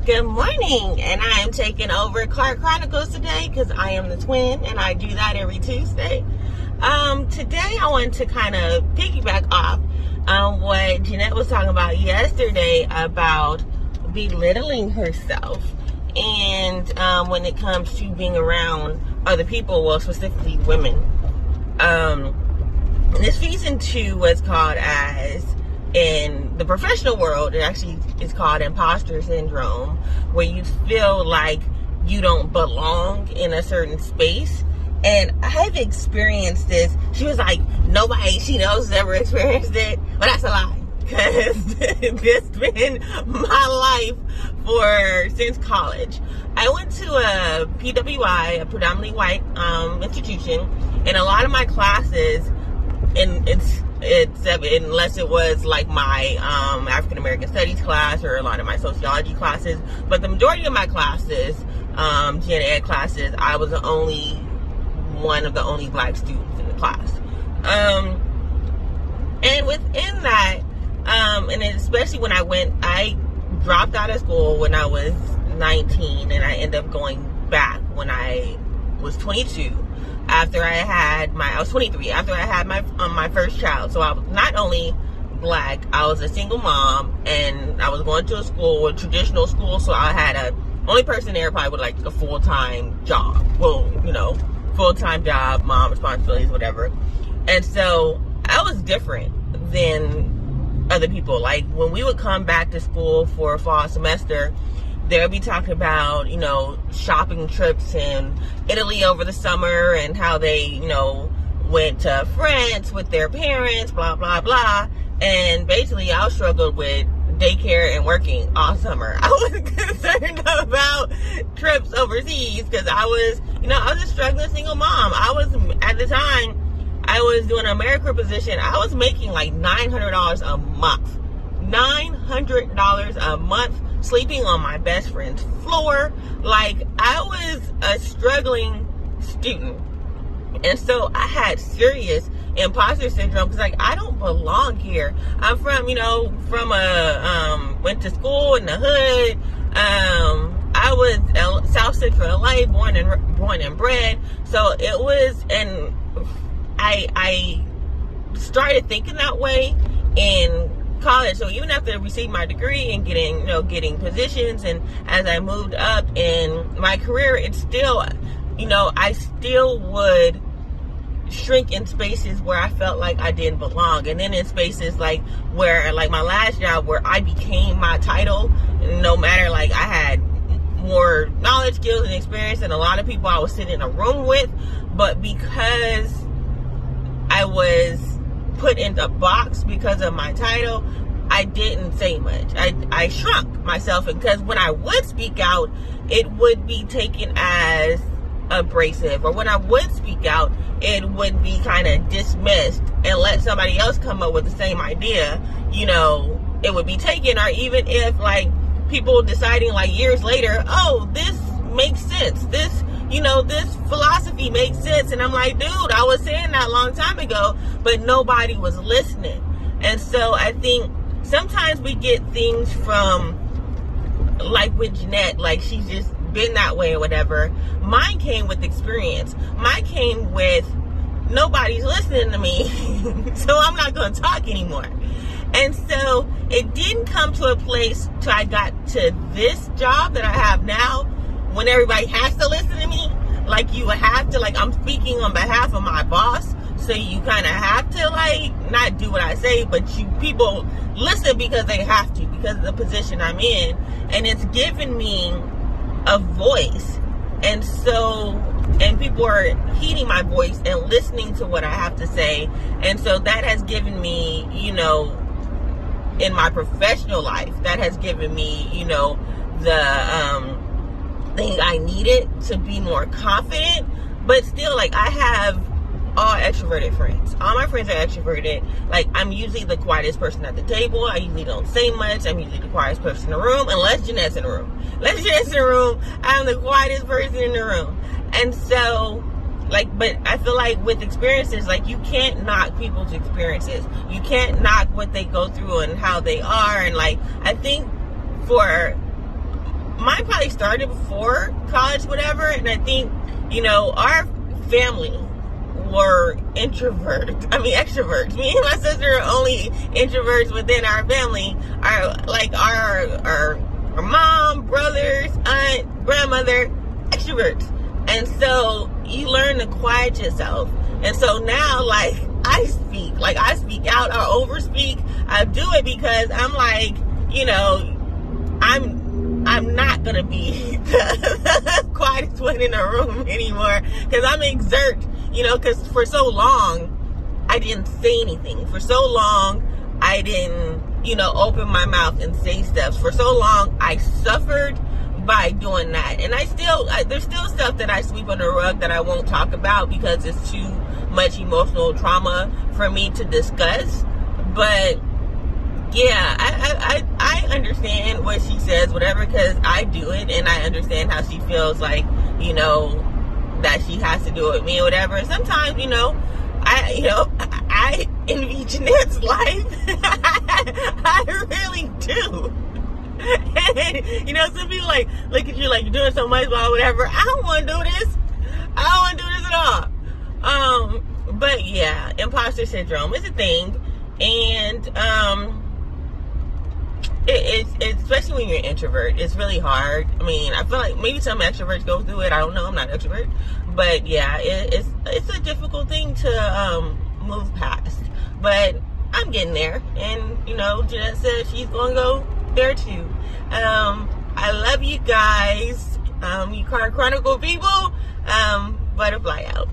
Good morning, and I am taking over Clark Chronicles today because I am the twin, and I do that every Tuesday. Today I want to kind of piggyback off what Jeanette was talking about yesterday about belittling herself, and when it comes to being around other people, well, specifically women. This feeds into what's called as, in the professional world, it actually is called imposter syndrome, where you feel like you don't belong in a certain space. And I've experienced this. She was like, nobody she knows has ever experienced it. But that's a lie, because it's been my life since college. I went to a PWI, a predominantly white institution, and a lot of my classes, and it's unless it was like my African American studies class or a lot of my sociology classes, but the majority of my classes, gen ed classes, I was one of the only black students in the class. And within that, and especially when I dropped out of school when I was 19, and I ended up going back when I was 22. I was 23 after I had my first child. So I was not only black, I was a single mom, and I was going to a traditional school. So I had only person there probably with like a full-time job. Well, full-time job, mom responsibilities, whatever. And so I was different than other people. Like when we would come back to school for a fall semester, they'll be talking about, shopping trips in Italy over the summer and how they, went to France with their parents, blah, blah, blah. And basically I struggled with daycare and working all summer. I was concerned about trips overseas because I was a struggling single mom. At the time, I was doing an AmeriCorps position. I was making like $900 a month. $900 a month, sleeping on my best friend's floor. Like, I was a struggling student. And so I had serious imposter syndrome because, like, I don't belong here. I'm went to school in the hood. I was South Central LA, born and bred. So it was, and I started thinking that way in college. So even after I received my degree and getting positions, and as I moved up in my career, it's still, I still would shrink in spaces where I felt like I didn't belong. And then in spaces like where, like my last job, where I became my title, no matter, like, I had more knowledge, skills, and experience than a lot of people I was sitting in a room with, but because I was put in a box because of my title, I didn't say much. I shrunk myself, because when I would speak out, it would be taken as abrasive, or when I would speak out, it would be kind of dismissed and let somebody else come up with the same idea. It would be taken, or even if, like, people deciding, like, years later, oh, this makes sense, this philosophy makes sense, and I'm like, dude, I was saying that a long time ago, but nobody was listening. And so I think sometimes we get things from, like with Jeanette, like she's just been that way or whatever. Mine came with experience. Mine came with nobody's listening to me, so I'm not going to talk anymore. And so it didn't come to a place till I got to this job that I have now, when everybody has to listen to me. Like, you have to, like, I'm speaking on behalf of my boss, so you kind of have to, like, not do what I say, but people listen because they have to, because of the position I'm in. And it's given me a voice. And so, and people are heeding my voice and listening to what I have to say. And so that has given me, in my professional life, that has given me, the thing I needed to be more confident. But still, like, I have all extroverted friends. All my friends are extroverted. Like, I'm usually the quietest person at the table. I usually don't say much. I'm usually the quietest person in the room, unless Jeanette's in the room. Unless Jeanette's in the room, I'm the quietest person in the room. And so, like, but I feel like with experiences, like, you can't knock people's experiences. You can't knock what they go through and how they are. And, like, I think for mine probably started before college, whatever. And I think, our family were introverts. I mean, extroverts. Me and my sister are only introverts within our family. Our mom, brothers, aunt, grandmother, extroverts. And so you learn to quiet yourself. And so now, I speak out or overspeak. I do it because I'm like, I'm not gonna be the quietest one in the room anymore, because I'm exert, because for so long I didn't say anything. For so long I didn't, open my mouth and say stuff. For so long I suffered by doing that, and there's still stuff that I sweep under the rug that I won't talk about because it's too much emotional trauma for me to discuss. But yeah, I understand what she says, whatever, because I do it, and I understand how she feels like, that she has to do it with me or whatever. And sometimes, I envy Jeanette's life. I really do. And, some people look at you like you're doing so much, blah, whatever. I don't want to do this. I don't want to do this at all. But yeah, imposter syndrome is a thing, and it's especially when you're an introvert, it's really hard. I mean, I feel like maybe some extroverts go through it. I don't know. I'm not an extrovert, but yeah, it's a difficult thing to move past. But I'm getting there, and Jeanette says she's gonna go there too. I love you guys. You Chronicle people. Butterfly out.